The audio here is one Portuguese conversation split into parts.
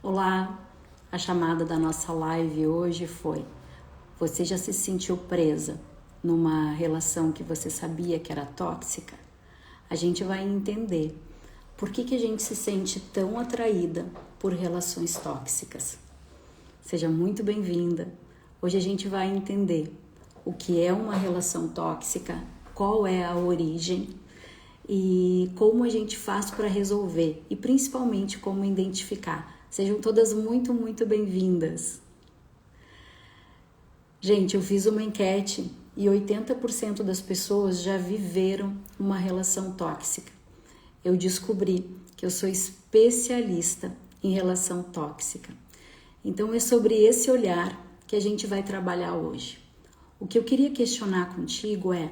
Olá, a chamada da nossa live hoje foi: você já se sentiu presa numa relação que você sabia que era tóxica? A gente vai entender por que a gente se sente tão atraída por relações tóxicas. Seja muito bem-vinda. Hoje a gente vai entender o que é uma relação tóxica, qual é a origem e como a gente faz para resolver e principalmente como identificar. Sejam todas muito bem-vindas. Gente, eu fiz uma enquete e 80% das pessoas já viveram uma relação tóxica. Eu descobri que eu sou especialista em relação tóxica. Então é sobre esse olhar que a gente vai trabalhar hoje. O que eu queria questionar contigo é: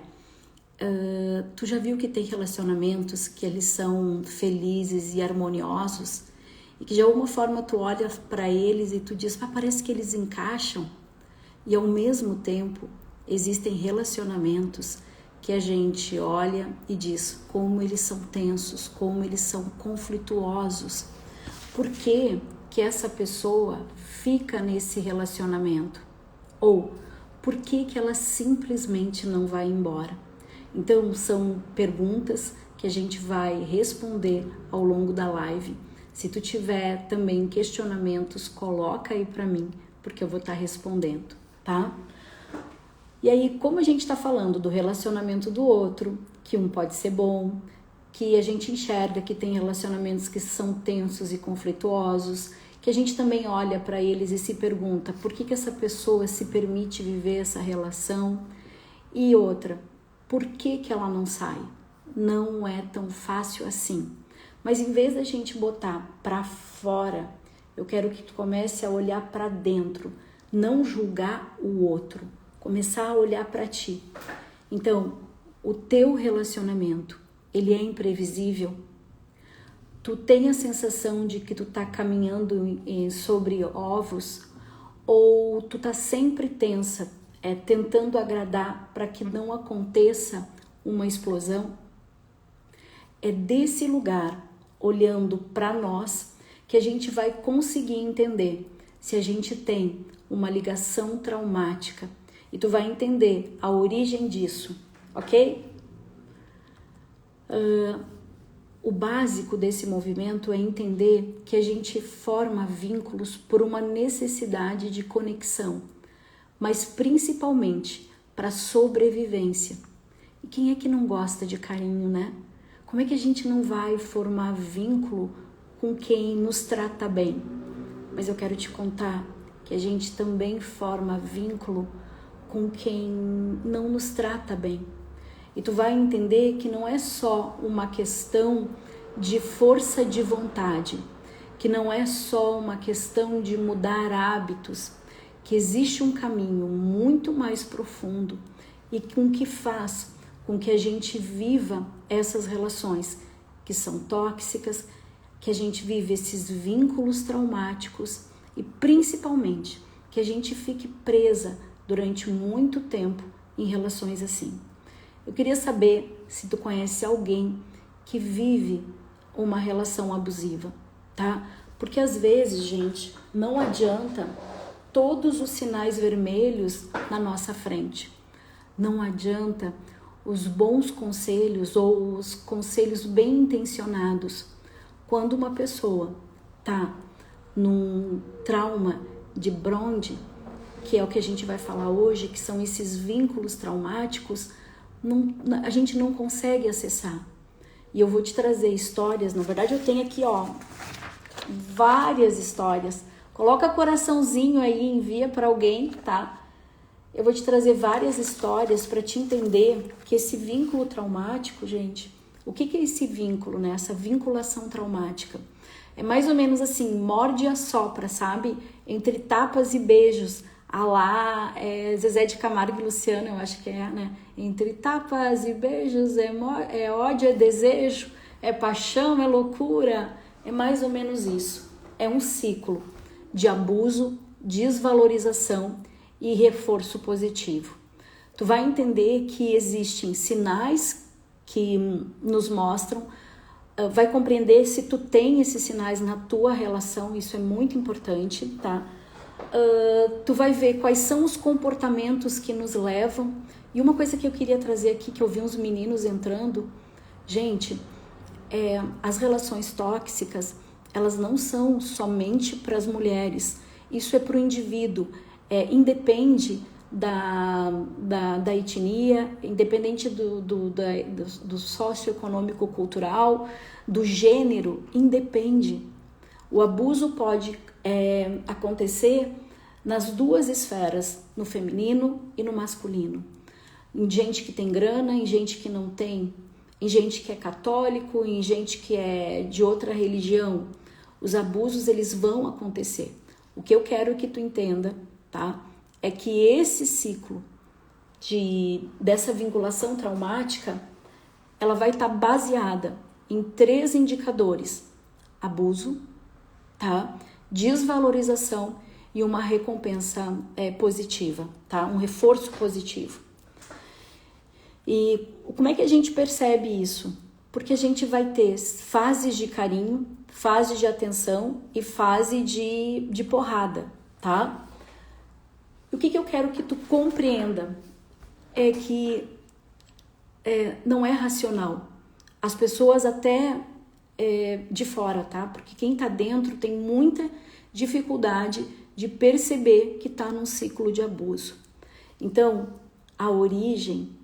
tu já viu que tem relacionamentos que eles são felizes e harmoniosos e que de alguma forma tu olha para eles e tu diz, parece que eles encaixam, e ao mesmo tempo existem relacionamentos que a gente olha e diz como eles são tensos, como eles são conflituosos. Por que essa pessoa fica nesse relacionamento? Ou por que ela simplesmente não vai embora? Então são perguntas que a gente vai responder ao longo da live. Se tu tiver também questionamentos, coloca aí para mim, porque eu vou estar respondendo, tá? E aí, como a gente está falando do relacionamento do outro, que um pode ser bom, que a gente enxerga que tem relacionamentos que são tensos e conflituosos, que a gente também olha para eles e se pergunta por que essa pessoa se permite viver essa relação, e outra, por que ela não sai? Não é tão fácil assim. Mas em vez da gente botar para fora, eu quero que tu comece a olhar para dentro, não julgar o outro, começar a olhar para ti. Então, o teu relacionamento, ele é imprevisível? Tu tem a sensação de que tu tá caminhando sobre ovos, ou tu tá sempre tensa, tentando agradar para que não aconteça uma explosão? É desse lugar, olhando para nós, que a gente vai conseguir entender se a gente tem uma ligação traumática. E tu vai entender a origem disso, ok? O básico desse movimento é entender que a gente forma vínculos por uma necessidade de conexão, mas principalmente para sobrevivência. E quem é que não gosta de carinho, né? Como é que a gente não vai formar vínculo com quem nos trata bem? Mas eu quero te contar que a gente também forma vínculo com quem não nos trata bem. E tu vai entender que não é só uma questão de força de vontade, que não é só uma questão de mudar hábitos, que existe um caminho muito mais profundo e com que faz com que a gente viva essas relações que são tóxicas, que a gente vive esses vínculos traumáticos e principalmente que a gente fique presa durante muito tempo em relações assim. Eu queria saber se tu conhece alguém que vive uma relação abusiva, tá? Porque às vezes, gente, não adianta todos os sinais vermelhos na nossa frente. Não adianta os bons conselhos ou os conselhos bem intencionados. Quando uma pessoa tá num trauma de Brond, que é o que a gente vai falar hoje, que são esses vínculos traumáticos, a gente não consegue acessar. E eu vou te trazer histórias, na verdade eu tenho aqui, várias histórias. Coloca coraçãozinho aí, envia para alguém, tá? Eu vou te trazer várias histórias para te entender que esse vínculo traumático, gente, o que é esse vínculo, né? Essa vinculação traumática? É mais ou menos assim, morde e assopra, sabe? Entre tapas e beijos. Zezé de Camargo e Luciano, eu acho que é, né? Entre tapas e beijos é ódio, é desejo, é paixão, é loucura. É mais ou menos isso. É um ciclo de abuso, desvalorização e reforço positivo. Tu vai entender que existem sinais que nos mostram vai compreender se tu tem esses sinais na tua relação, isso é muito importante, tá? Tu vai ver quais são os comportamentos que nos levam. E uma coisa que eu queria trazer aqui, que eu vi uns meninos entrando, gente, as relações tóxicas, elas não são somente para as mulheres, isso é para o indivíduo, independe da etnia, independente do socioeconômico cultural, do gênero, independe. O abuso pode acontecer nas duas esferas, no feminino e no masculino. Em gente que tem grana, em gente que não tem, em gente que é católico, em gente que é de outra religião. Os abusos, eles vão acontecer. O que eu quero que tu entenda, tá? É que esse ciclo dessa vinculação traumática, ela vai estar baseada em 3 indicadores: abuso, tá? Desvalorização e uma recompensa positiva, tá? Um reforço positivo. E como é que a gente percebe isso? Porque a gente vai ter fases de carinho, fase de atenção e fase de porrada, tá? O que eu quero que tu compreenda é que não é racional. As pessoas até de fora, tá? Porque quem tá dentro tem muita dificuldade de perceber que tá num ciclo de abuso. Então, a origem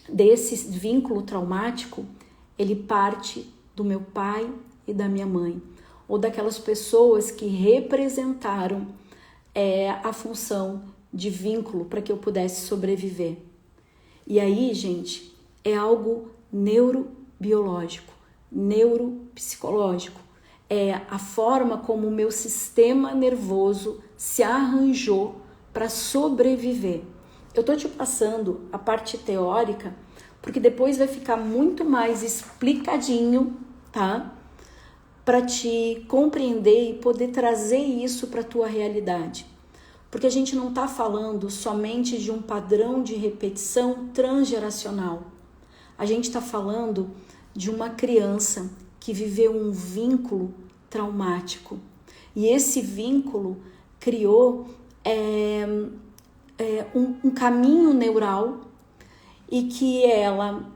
desse vínculo traumático, ele parte do meu pai e da minha mãe, ou daquelas pessoas que representaram a função de vínculo para que eu pudesse sobreviver. E aí, gente, é algo neurobiológico, neuropsicológico. É a forma como o meu sistema nervoso se arranjou para sobreviver. Eu tô te passando a parte teórica, porque depois vai ficar muito mais explicadinho, tá? Para te compreender e poder trazer isso para a tua realidade. Porque a gente não está falando somente de um padrão de repetição transgeracional. A gente está falando de uma criança que viveu um vínculo traumático. E esse vínculo criou um caminho neural e que ela,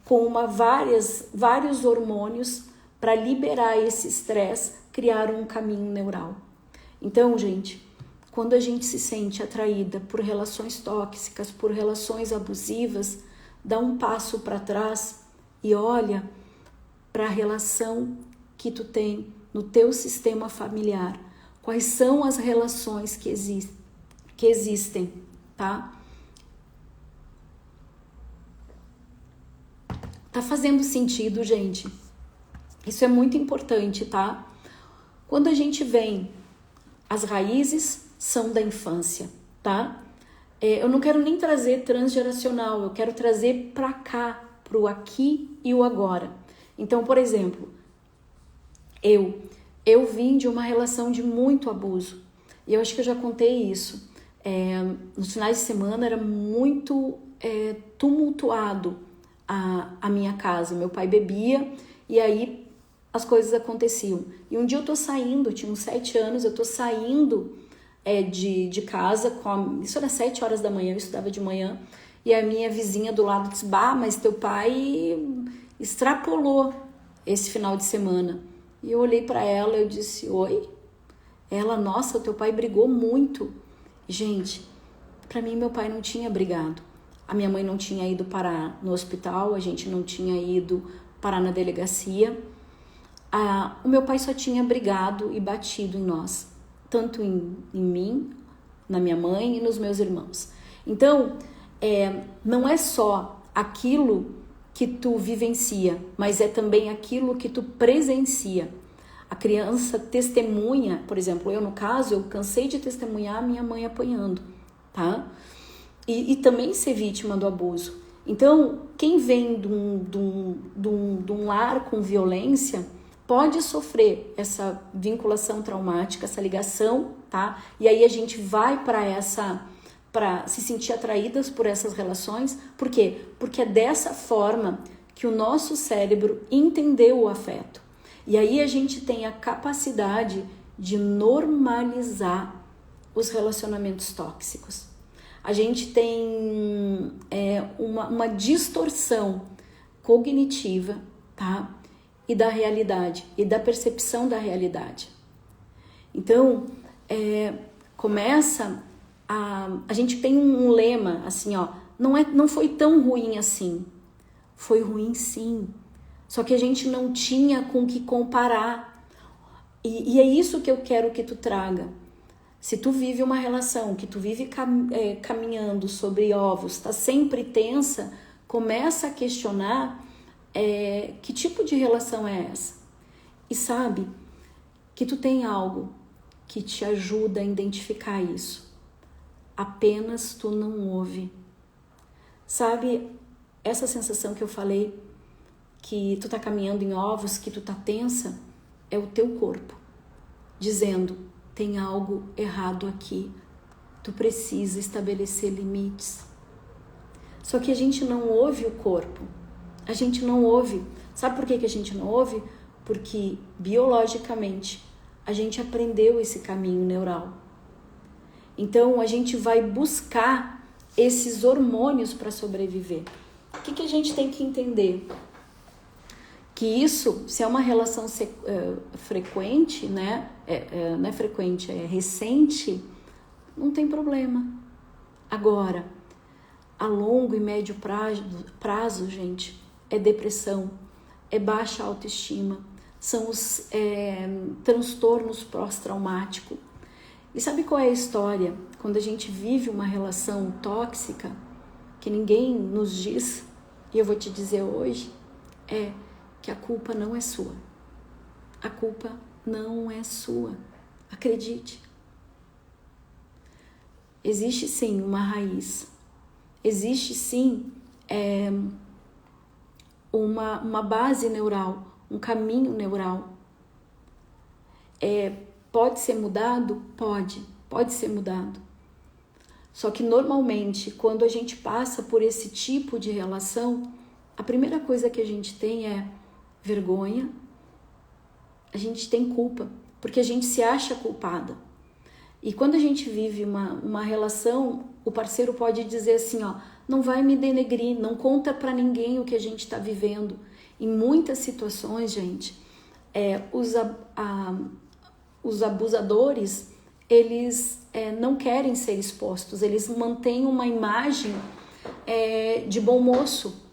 com vários hormônios, para liberar esse estresse, criaram um caminho neural. Então, gente, quando a gente se sente atraída por relações tóxicas, por relações abusivas, dá um passo para trás e olha para a relação que tu tem no teu sistema familiar. Quais são as relações que existem, tá? Tá fazendo sentido, gente? Isso é muito importante, tá? Quando a gente vem, as raízes são da infância, tá? Eu não quero nem trazer transgeracional, eu quero trazer pra cá, pro aqui e o agora. Então, por exemplo, eu vim de uma relação de muito abuso. E eu acho que eu já contei isso. Nos finais de semana era muito tumultuado a minha casa. Meu pai bebia e aí as coisas aconteciam. E um dia eu tô saindo, tinha uns 7 anos, eu tô saindo de casa, isso era 7 horas da manhã, eu estudava de manhã, e a minha vizinha do lado disse: bah, mas teu pai extrapolou esse final de semana. E eu olhei para ela e eu disse: oi? Ela: nossa, teu pai brigou muito. Gente, para mim meu pai não tinha brigado. A minha mãe não tinha ido parar no hospital, a gente não tinha ido parar na delegacia. O meu pai só tinha brigado e batido em nós, tanto em mim, na minha mãe e nos meus irmãos. Então, não é só aquilo que tu vivencia, mas é também aquilo que tu presencia. A criança testemunha, por exemplo, eu no caso, eu cansei de testemunhar a minha mãe apanhando, tá? E também ser vítima do abuso. Então, quem vem de um lar com violência pode sofrer essa vinculação traumática, essa ligação, tá? E aí a gente vai para se sentir atraídas por essas relações. Por quê? Porque é dessa forma que o nosso cérebro entendeu o afeto. E aí a gente tem a capacidade de normalizar os relacionamentos tóxicos. A gente tem uma distorção cognitiva, tá? E da realidade, e da percepção da realidade. Então, a gente tem um lema assim, ó, não foi tão ruim assim. Foi ruim sim, só que a gente não tinha com que comparar. E é isso que eu quero que tu traga. Se tu vive uma relação, que tu vive caminhando sobre ovos, tá sempre tensa, começa a questionar que tipo de relação é essa. E sabe que tu tem algo que te ajuda a identificar isso. Apenas tu não ouve. Sabe essa sensação que eu falei, que tu tá caminhando em ovos, que tu tá tensa, é o teu corpo dizendo: tem algo errado aqui, tu precisa estabelecer limites. Só que a gente não ouve o corpo, a gente não ouve. Sabe por que a gente não ouve? Porque biologicamente a gente aprendeu esse caminho neural. Então a gente vai buscar esses hormônios para sobreviver. O que a gente tem que entender? Que isso, se é uma relação frequente, né? Não é frequente, é recente, não tem problema. Agora, a longo e médio prazo, gente, é depressão, é baixa autoestima, são os transtornos pós-traumáticos. E sabe qual é a história? Quando a gente vive uma relação tóxica, que ninguém nos diz, e eu vou te dizer hoje, que a culpa não é sua. A culpa não é sua. Acredite. Existe sim uma raiz. Existe sim uma base neural, um caminho neural. Pode ser mudado? Pode ser mudado. Só que normalmente, quando a gente passa por esse tipo de relação, a primeira coisa que a gente tem é vergonha, a gente tem culpa, porque a gente se acha culpada. E quando a gente vive uma relação, o parceiro pode dizer assim, ó, não vai me denegrir, não conta pra ninguém o que a gente tá vivendo. Em muitas situações, gente, os abusadores, eles não querem ser expostos, eles mantêm uma imagem de bom moço.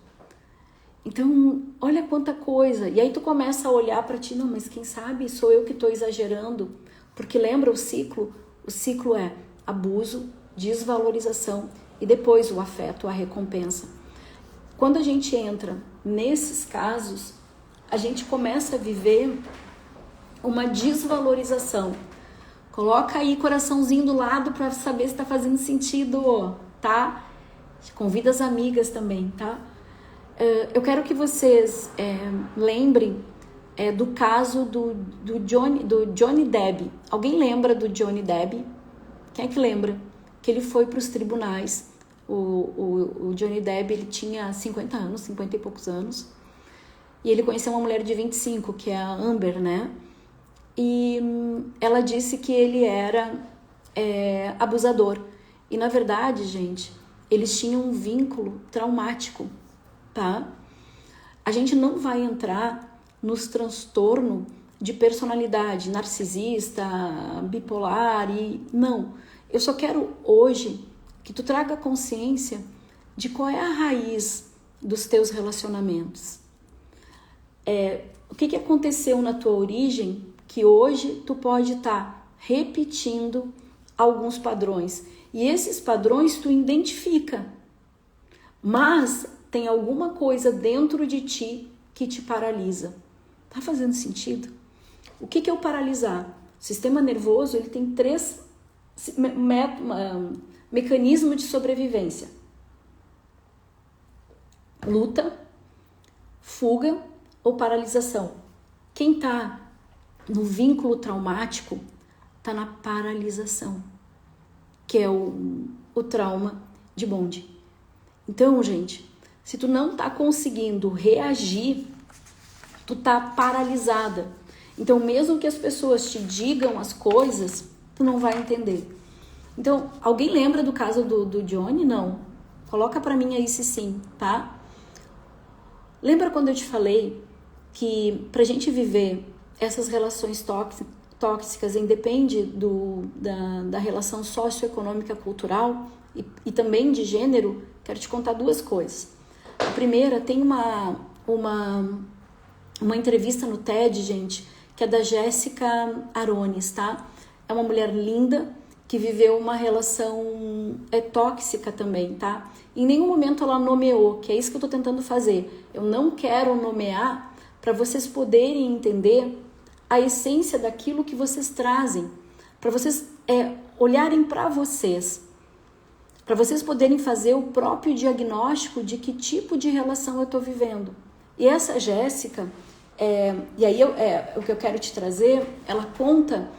Então, olha quanta coisa. E aí tu começa a olhar para ti, não, mas quem sabe sou eu que estou exagerando. Porque lembra o ciclo? O ciclo é abuso, desvalorização e depois o afeto, a recompensa. Quando a gente entra nesses casos, a gente começa a viver uma desvalorização. Coloca aí coraçãozinho do lado para saber se está fazendo sentido, tá? Convida as amigas também, tá? Eu quero que vocês lembrem do caso do Johnny Depp. Alguém lembra do Johnny Depp? Quem é que lembra? Que ele foi para os tribunais. O Johnny Depp, ele tinha 50 anos, 50 e poucos anos. E ele conheceu uma mulher de 25, que é a Amber, né? E ela disse que ele era abusador. E na verdade, gente, eles tinham um vínculo traumático, tá? A gente não vai entrar nos transtornos de personalidade, narcisista, bipolar e não. Eu só quero hoje que tu traga consciência de qual é a raiz dos teus relacionamentos. O que aconteceu na tua origem que hoje tu pode estar repetindo alguns padrões. E esses padrões tu identifica, mas tem alguma coisa dentro de ti que te paralisa. Tá fazendo sentido? O que é o paralisar? O sistema nervoso, ele tem 3 mecanismos de sobrevivência. Luta, fuga ou paralisação. Quem tá no vínculo traumático tá na paralisação, que é o trauma de bonde. Então, gente, Se tu não tá conseguindo reagir, tu tá paralisada. Então, mesmo que as pessoas te digam as coisas, tu não vai entender. Então, alguém lembra do caso do Johnny? Não. Coloca pra mim aí se sim, tá? Lembra quando eu te falei que pra gente viver essas relações tóxicas independe da relação socioeconômica cultural e também de gênero? Quero te contar duas coisas. A primeira, tem uma entrevista no TED, gente, que é da Jéssica Arones, tá? É uma mulher linda que viveu uma relação tóxica também, tá? Em nenhum momento ela nomeou, que é isso que eu tô tentando fazer. Eu não quero nomear para vocês poderem entender a essência daquilo que vocês trazem, para vocês olharem para vocês poderem fazer o próprio diagnóstico de que tipo de relação eu estou vivendo. E essa Jéssica, e aí o que eu quero te trazer, ela conta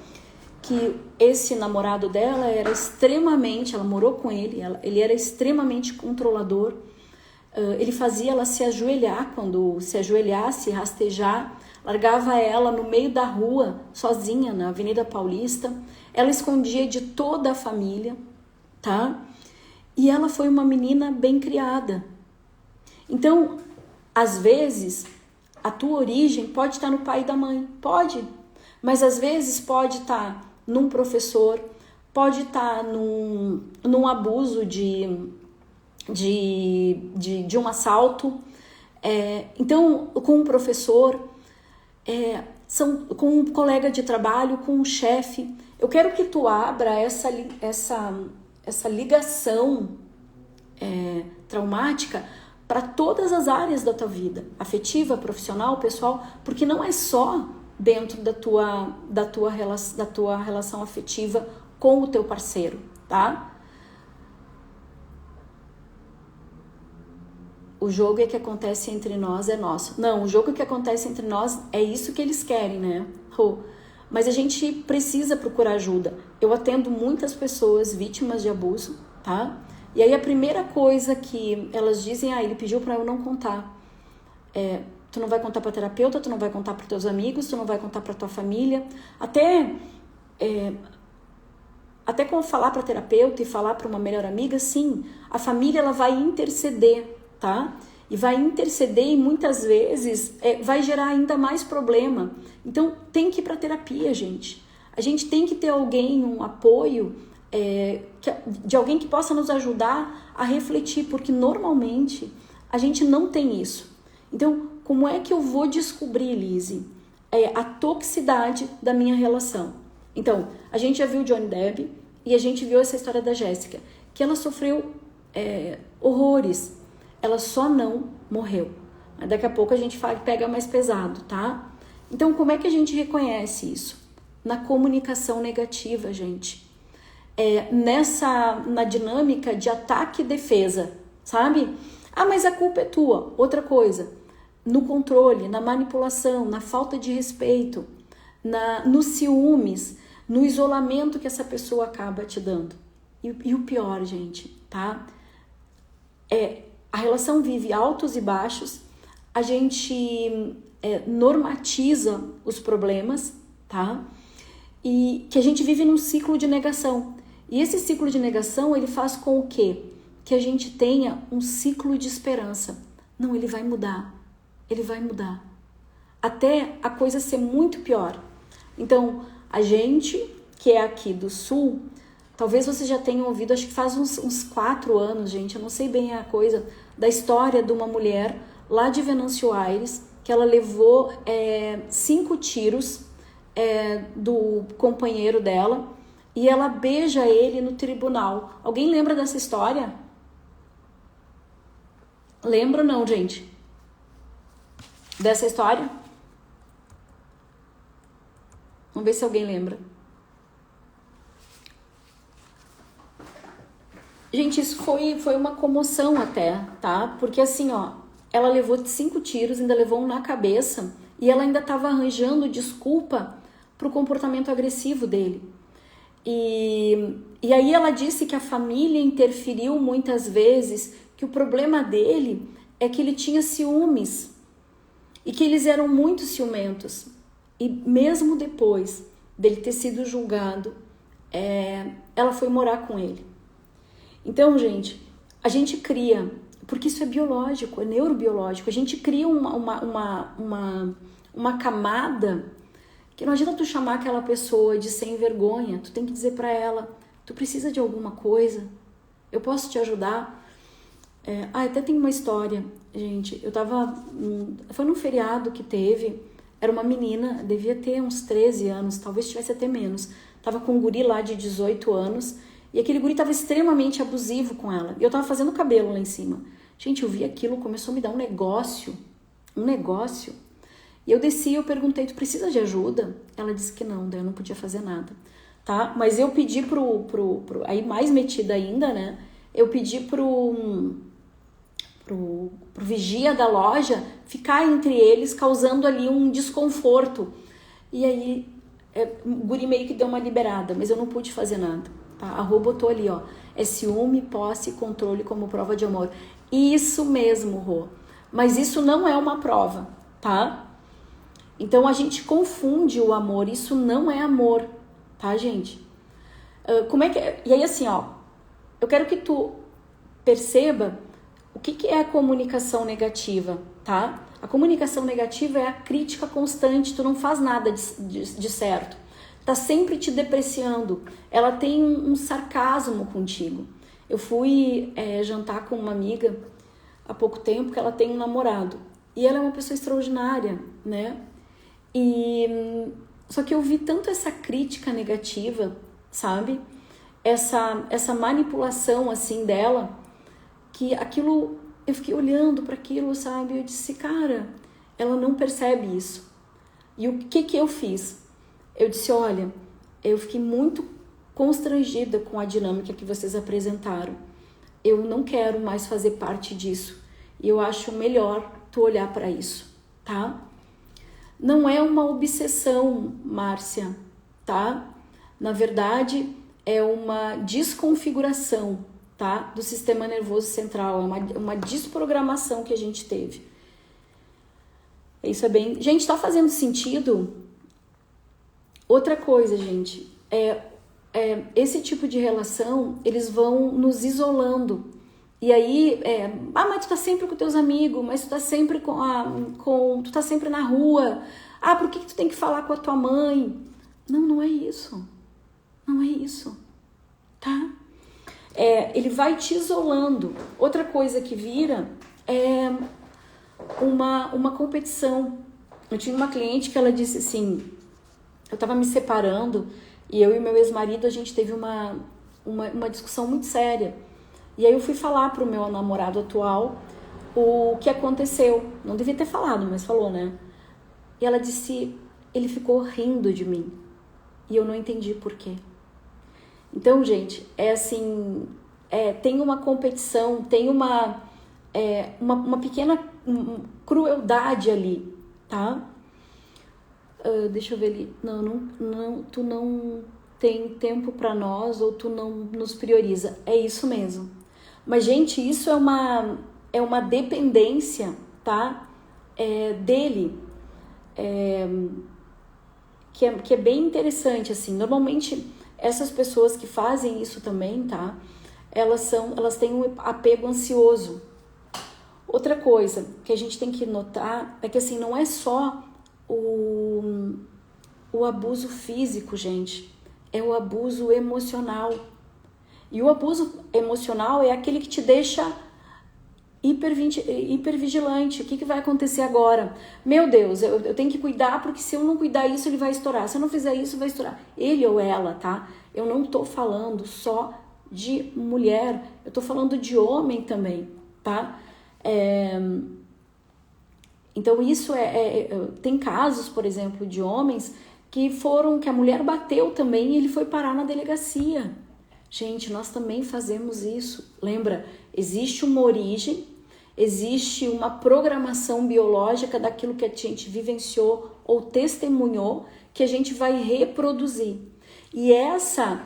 que esse namorado dela era extremamente, ela morou com ele, ele era extremamente controlador, ele fazia ela se ajoelhar, quando se ajoelhasse, rastejar, largava ela no meio da rua, sozinha, na Avenida Paulista, ela escondia de toda a família, tá? E ela foi uma menina bem criada. Então, às vezes, a tua origem pode estar no pai e da mãe, pode, mas às vezes pode estar num professor, pode estar num abuso de um assalto, então com um professor, com um colega de trabalho, com um chefe. Eu quero que tu abra essa ligação traumática para todas as áreas da tua vida, afetiva, profissional, pessoal, porque não é só dentro da tua relação afetiva com o teu parceiro, tá? O jogo que acontece entre nós é nosso. Não, o jogo que acontece entre nós é isso que eles querem, né? Mas a gente precisa procurar ajuda. Eu atendo muitas pessoas vítimas de abuso, tá? E aí a primeira coisa que elas dizem, ele pediu para eu não contar. Tu não vai contar para terapeuta, tu não vai contar para teus amigos, tu não vai contar para tua família. Até como falar para terapeuta e falar para uma melhor amiga, sim, a família ela vai interceder, tá? E vai interceder e muitas vezes vai gerar ainda mais problema. Então tem que ir para terapia, gente. A gente tem que ter alguém, um apoio de alguém que possa nos ajudar a refletir, porque normalmente a gente não tem isso. Então, como é que eu vou descobrir, Lise, a toxicidade da minha relação? Então, a gente já viu Johnny Depp e a gente viu essa história da Jéssica, que ela sofreu horrores. Ela só não morreu. Mas daqui a pouco a gente pega mais pesado, tá? Então, como é que a gente reconhece isso? Na comunicação negativa, gente. Na dinâmica de ataque e defesa, sabe? Mas a culpa é tua. Outra coisa, no controle, na manipulação, na falta de respeito, nos ciúmes, no isolamento que essa pessoa acaba te dando. E o pior, gente, tá? A relação vive altos e baixos, a gente normatiza os problemas, tá? E que a gente vive num ciclo de negação. E esse ciclo de negação, ele faz com o quê? Que a gente tenha um ciclo de esperança. Não, ele vai mudar. Ele vai mudar. Até a coisa ser muito pior. Então, a gente que é aqui do Sul, talvez vocês já tenham ouvido, acho que faz uns 4 anos, gente, eu não sei bem a coisa, da história de uma mulher lá de Venâncio Aires, que ela levou 5 tiros do companheiro dela, e ela beija ele no tribunal. Alguém lembra dessa história? Lembra ou não, gente? Dessa história? Vamos ver se alguém lembra. Gente, isso foi uma comoção até, tá? Porque assim, ela levou 5 tiros, ainda levou um na cabeça, e ela ainda estava arranjando desculpa pro comportamento agressivo dele. E aí ela disse que a família interferiu muitas vezes, que o problema dele é que ele tinha ciúmes e que eles eram muito ciumentos. E mesmo depois dele ter sido julgado, ela foi morar com ele. Então, gente, a gente cria, porque isso é biológico, é neurobiológico, a gente cria uma camada que não adianta tu chamar aquela pessoa de sem vergonha, tu tem que dizer pra ela, tu precisa de alguma coisa, eu posso te ajudar? Até tem uma história, gente, foi num feriado que teve, era uma menina, devia ter uns 13 anos, talvez tivesse até menos, tava com um guri lá de 18 anos, e aquele guri tava extremamente abusivo com ela, e eu tava fazendo cabelo lá em cima. Gente, eu vi aquilo, começou a me dar um negócio, e eu desci e eu perguntei, tu precisa de ajuda? Ela disse que não, daí eu não podia fazer nada, tá? Mas eu pedi aí mais metida ainda, né? Eu pedi pro vigia da loja ficar entre eles, causando ali um desconforto. E aí, o guri meio que deu uma liberada, mas eu não pude fazer nada, tá? A Rô botou ali, ó, é ciúme, posse e controle como prova de amor. Isso mesmo, Rô. Mas isso não é uma prova, tá? Então a gente confunde o amor, isso não é amor, tá, gente? Como é que é? E aí assim, ó, eu quero que tu perceba o que é a comunicação negativa, tá? A comunicação negativa é a crítica constante, tu não faz nada de certo, tá sempre te depreciando, ela tem um sarcasmo contigo. Eu fui jantar com uma amiga há pouco tempo que ela tem um namorado e ela é uma pessoa extraordinária, né? Só que eu vi tanto essa crítica negativa, sabe? Essa manipulação assim dela, que aquilo, eu fiquei olhando para aquilo, sabe? Eu disse, cara, ela não percebe isso. E o que eu fiz? Eu disse, olha, eu fiquei muito constrangida com a dinâmica que vocês apresentaram. Eu não quero mais fazer parte disso. E eu acho melhor tu olhar para isso, tá? Não é uma obsessão, Márcia, tá? Na verdade, é uma desconfiguração, tá? Do sistema nervoso central, é uma desprogramação que a gente teve. Isso é bem... Gente, tá fazendo sentido? Outra coisa, gente, esse tipo de relação, eles vão nos isolando. E aí, mas tu tá sempre com teus amigos, mas tu tá sempre tu tá sempre na rua. Por que tu tem que falar com a tua mãe? Não é isso. Não é isso, tá? Ele vai te isolando. Outra coisa que vira é uma competição. Eu tinha uma cliente que ela disse assim, eu tava me separando e eu e meu ex-marido, a gente teve uma discussão muito séria. E aí eu fui falar pro meu namorado atual o que aconteceu. Não devia ter falado, mas falou, né? E ela disse, ele ficou rindo de mim. E eu não entendi por quê. Então, gente, assim, tem uma competição, tem uma pequena crueldade ali, tá? Deixa eu ver ali. Não, tu não tem tempo pra nós ou tu não nos prioriza. É isso mesmo. Mas, gente, isso é uma dependência, tá? Dele, que é bem interessante, assim. Normalmente, essas pessoas que fazem isso também, tá? Elas têm um apego ansioso. Outra coisa que a gente tem que notar é que, assim, não é só o abuso físico, gente. É o abuso emocional. E o abuso emocional é aquele que te deixa hipervigilante. O que vai acontecer agora? Meu Deus, eu tenho que cuidar, porque se eu não cuidar isso, ele vai estourar. Se eu não fizer isso, vai estourar. Ele ou ela, tá? Eu não tô falando só de mulher, eu tô falando de homem também, tá? Então isso tem casos, por exemplo, de homens que a mulher bateu também e ele foi parar na delegacia. Gente, nós também fazemos isso. Lembra? Existe uma origem, existe uma programação biológica daquilo que a gente vivenciou ou testemunhou que a gente vai reproduzir. E essa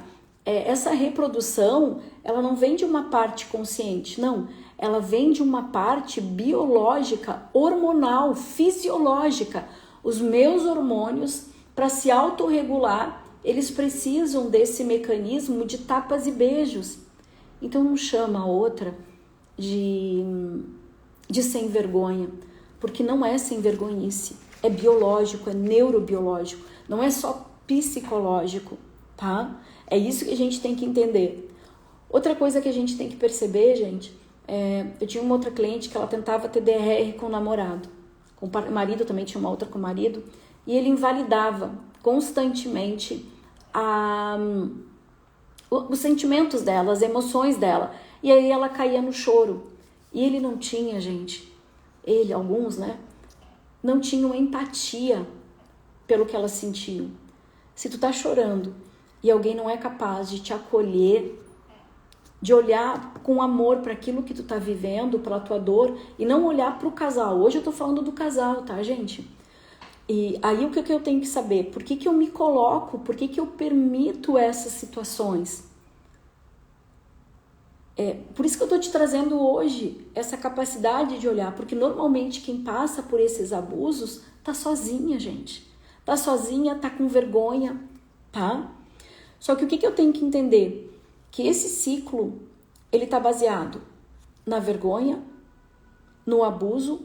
reprodução, ela não vem de uma parte consciente, não. ela vem de uma parte biológica, hormonal, fisiológica. Os meus hormônios, para se autorregular, eles precisam desse mecanismo de tapas e beijos. Então não chama a outra de sem vergonha, porque não é sem vergonhice, é biológico, é neurobiológico, não é só psicológico, tá? É isso que a gente tem que entender. Outra coisa que a gente tem que perceber, gente, eu tinha uma outra cliente que ela tentava ter DRR com o namorado, com o marido também tinha uma outra com o marido, e ele invalidava constantemente os sentimentos dela, as emoções dela, e aí ela caía no choro. E ele não tinha, gente, alguns, né, não tinham empatia pelo que elas sentiam. Se tu tá chorando e alguém não é capaz de te acolher, de olhar com amor para aquilo que tu tá vivendo, pela tua dor, e não olhar para o casal. Hoje eu tô falando do casal, tá, gente? E aí o que eu tenho que saber? Por que eu me coloco? Por que eu permito essas situações? Por isso que eu tô te trazendo hoje essa capacidade de olhar, porque normalmente quem passa por esses abusos tá sozinha, gente. Tá sozinha, tá com vergonha, tá? Só que o que eu tenho que entender? Que esse ciclo, ele tá baseado na vergonha, no abuso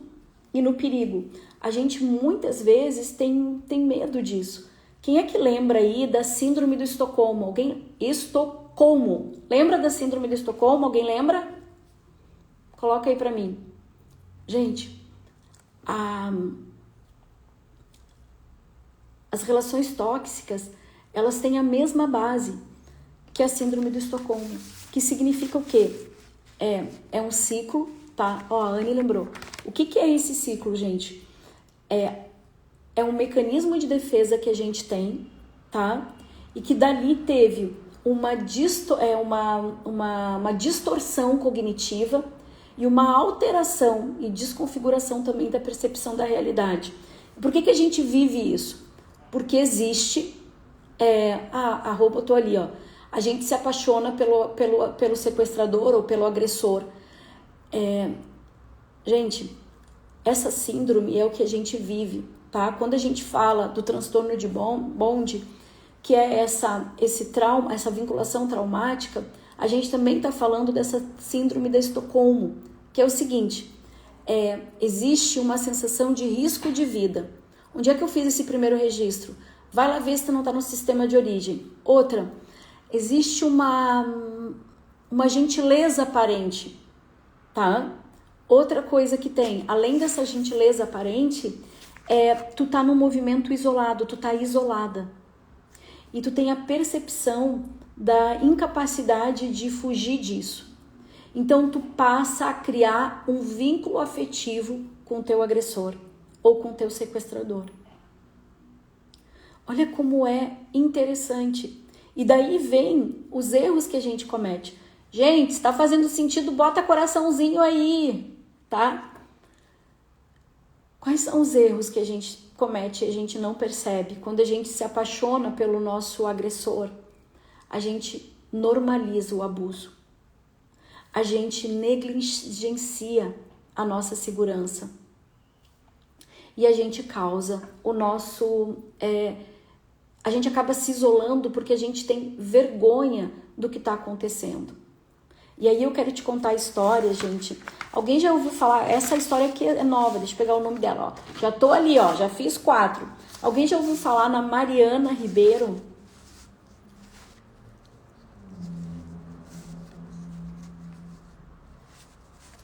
e no perigo. A gente muitas vezes tem medo disso. Quem é que lembra aí da síndrome do Estocolmo? Alguém? Estocolmo. Lembra da síndrome do Estocolmo? Alguém lembra? Coloca aí pra mim. Gente, as relações tóxicas, elas têm a mesma base que a síndrome do Estocolmo, que significa o quê? É um ciclo, tá? Ó, a Anne lembrou. O que é esse ciclo, gente? É um mecanismo de defesa que a gente tem, tá? E que dali teve uma distorção cognitiva e uma alteração e desconfiguração também da percepção da realidade. Por que a gente vive isso? Porque existe... a roupa, eu tô ali, ó. A gente se apaixona pelo sequestrador ou pelo agressor. Gente, essa síndrome é o que a gente vive, tá? Quando a gente fala do transtorno de Bond, que é esse trauma, essa vinculação traumática, a gente também está falando dessa síndrome de Estocolmo, que é o seguinte, existe uma sensação de risco de vida. Onde é que eu fiz esse primeiro registro? Vai lá ver se não está no sistema de origem. Outra, existe uma gentileza aparente, tá? Outra coisa que tem, além dessa gentileza aparente, tu tá num movimento isolado, tu tá isolada. E tu tem a percepção da incapacidade de fugir disso. Então tu passa a criar um vínculo afetivo com o teu agressor ou com o teu sequestrador. Olha como é interessante. E daí vem os erros que a gente comete. Gente, se tá fazendo sentido, bota coraçãozinho aí, tá? Quais são os erros que a gente comete e a gente não percebe? Quando a gente se apaixona pelo nosso agressor, a gente normaliza o abuso. A gente negligencia a nossa segurança. E a gente causa o nosso... a gente acaba se isolando porque a gente tem vergonha do que está acontecendo. E aí eu quero te contar a história, gente. Alguém já ouviu falar? Essa história aqui é nova, deixa eu pegar o nome dela, ó. Já tô ali, ó, já fiz 4. Alguém já ouviu falar na Mariana Ribeiro?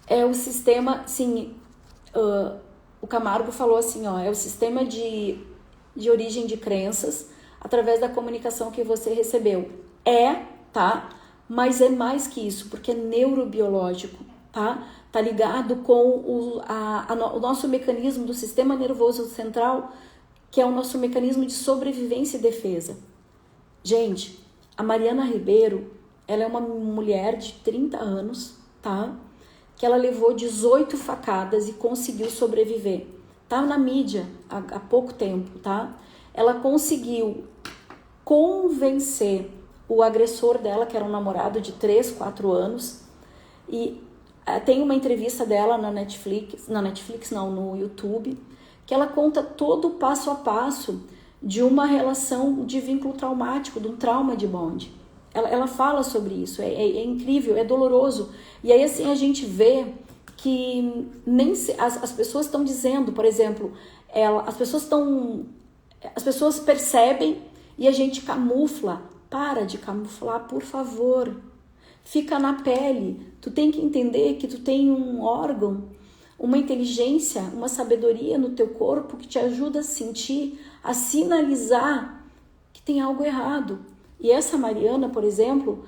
É o sistema, sim, o Camargo falou assim, ó, é o sistema de origem de crenças através da comunicação que você recebeu. Tá? Mas é mais que isso, porque é neurobiológico, tá? Tá ligado com o nosso mecanismo do sistema nervoso central, que é o nosso mecanismo de sobrevivência e defesa. Gente, a Mariana Ribeiro, ela é uma mulher de 30 anos, tá? Que ela levou 18 facadas e conseguiu sobreviver. Tá na mídia há pouco tempo, tá? Ela conseguiu convencer o agressor dela, que era um namorado de 3, 4 anos, e Tem uma entrevista dela no YouTube, que ela conta todo o passo a passo de uma relação de vínculo traumático, de um trauma de bonde. Ela fala sobre isso, é incrível, é doloroso. E aí assim a gente vê que as pessoas estão dizendo, por exemplo, as pessoas percebem e a gente camufla. Para de camuflar, por favor. Fica na pele. Tu tem que entender que tu tem um órgão, uma inteligência, uma sabedoria no teu corpo que te ajuda a sentir, a sinalizar que tem algo errado. E essa Mariana, por exemplo,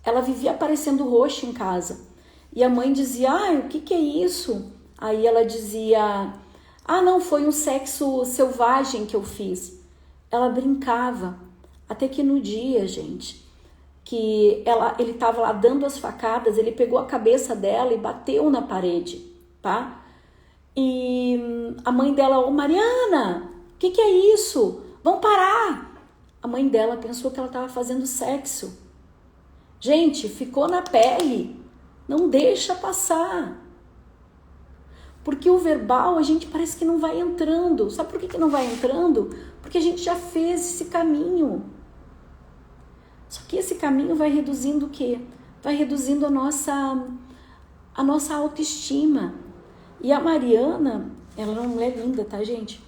ela vivia aparecendo roxa em casa. E a mãe dizia, o que é isso? Aí ela dizia, não, foi um sexo selvagem que eu fiz. Ela brincava, até que no dia, gente, que ele estava lá dando as facadas, ele pegou a cabeça dela e bateu na parede, tá? E a mãe dela, Mariana, o que é isso? Vamos parar! A mãe dela pensou que ela estava fazendo sexo. Gente, ficou na pele. Não deixa passar. Porque o verbal a gente parece que não vai entrando. Sabe por que não vai entrando? Porque a gente já fez esse caminho. Só que esse caminho vai reduzindo o quê? Vai reduzindo a nossa autoestima. E a Mariana, ela é uma mulher linda, tá, gente?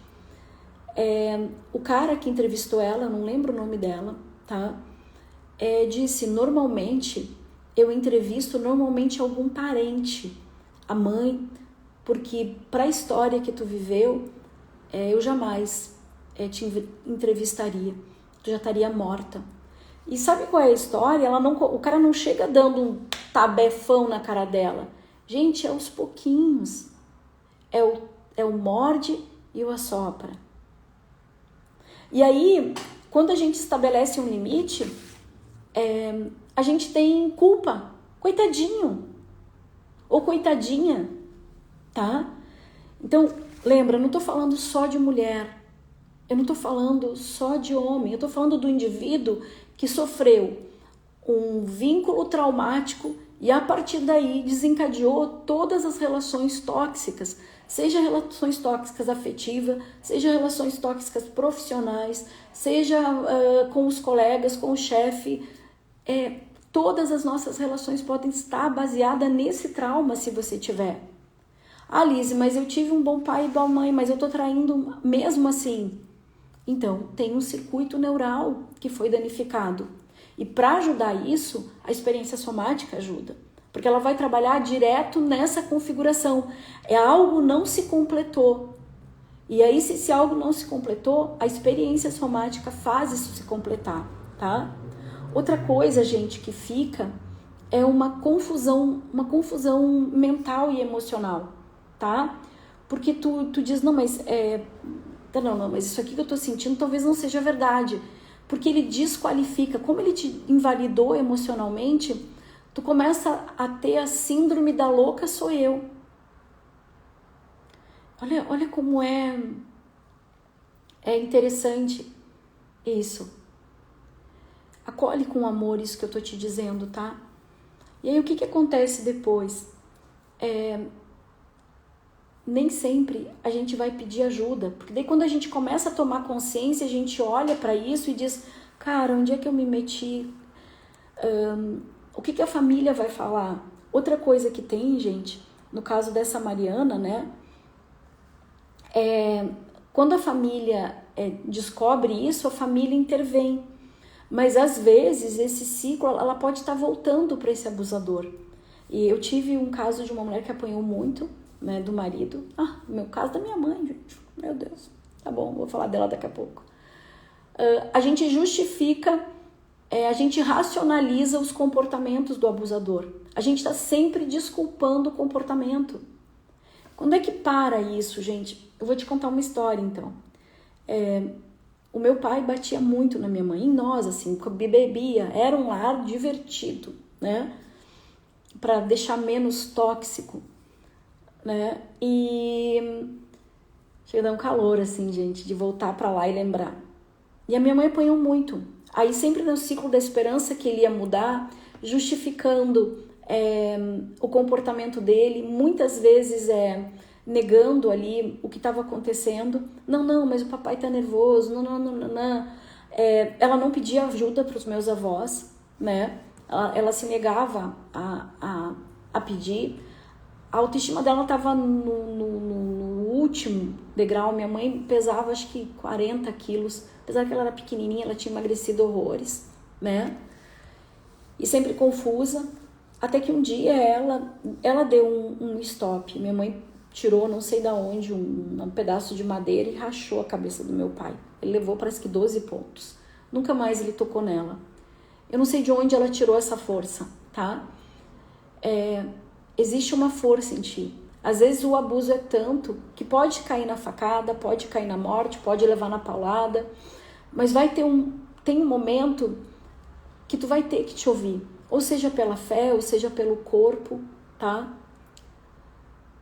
O cara que entrevistou ela, não lembro o nome dela, tá? Disse, normalmente, eu entrevisto algum parente, a mãe, porque para a história que tu viveu, eu jamais te entrevistaria, tu já estaria morta. E sabe qual é a história? O cara não chega dando um tabefão na cara dela. Gente, é aos pouquinhos. É o morde e o assopra. E aí, quando a gente estabelece um limite, a gente tem culpa. Coitadinho. Ou coitadinha. Tá? Então, lembra, eu não tô falando só de mulher. Eu não tô falando só de homem. Eu tô falando do indivíduo que sofreu um vínculo traumático e a partir daí desencadeou todas as relações tóxicas, seja relações tóxicas afetivas, seja relações tóxicas profissionais, seja com os colegas, com o chefe. Todas as nossas relações podem estar baseadas nesse trauma, se você tiver. Lise, mas eu tive um bom pai e boa mãe, mas eu tô traindo mesmo assim. Então, tem um circuito neural que foi danificado. E para ajudar isso, a experiência somática ajuda. Porque ela vai trabalhar direto nessa configuração. Algo não se completou. E aí, se algo não se completou, a experiência somática faz isso se completar, tá? Outra coisa, gente, que fica é uma confusão mental e emocional, tá? Porque tu diz, não, mas mas isso aqui que eu tô sentindo talvez não seja verdade. Porque ele desqualifica, como ele te invalidou emocionalmente, tu começa a ter a síndrome da louca sou eu. Olha como é interessante isso. Acolhe com amor isso que eu tô te dizendo, tá? E aí o que acontece depois? Nem sempre a gente vai pedir ajuda, porque daí quando a gente começa a tomar consciência, a gente olha para isso e diz, cara, onde é que eu me meti? O que a família vai falar? Outra coisa que tem, gente, no caso dessa Mariana, né? Quando a família descobre isso, a família intervém. Mas às vezes esse ciclo, ela pode estar voltando para esse abusador. E eu tive um caso de uma mulher que apanhou muito, né, do marido. Meu caso da minha mãe, gente. Meu Deus. Tá bom, vou falar dela daqui a pouco. A gente justifica, a gente racionaliza os comportamentos do abusador. A gente está sempre desculpando o comportamento. Quando é que para isso, gente? Eu vou te contar uma história, então. O meu pai batia muito na minha mãe, em nós, assim, bebia. Era um lar divertido, né? Para deixar menos tóxico, né? E chega a dar um calor, assim, gente, de voltar para lá e lembrar. E a minha mãe apanhou muito. Aí sempre no ciclo da esperança que ele ia mudar, justificando o comportamento dele, muitas vezes negando ali o que estava acontecendo. Não, mas o papai tá nervoso, não. Ela não pedia ajuda para os meus avós, né? Ela se negava a pedir. A autoestima dela estava no último degrau. Minha mãe pesava acho que 40 quilos, apesar que ela era pequenininha, ela tinha emagrecido horrores, né? E sempre confusa, até que um dia ela deu um stop. Minha mãe tirou, não sei da onde, um pedaço de madeira e rachou a cabeça do meu pai. Ele levou, parece que 12 pontos. Nunca mais ele tocou nela. Eu não sei de onde ela tirou essa força, tá? Existe uma força em ti. Às vezes o abuso é tanto que pode cair na facada, pode cair na morte, pode levar na paulada, mas tem um momento que tu vai ter que te ouvir, ou seja pela fé, ou seja pelo corpo, tá?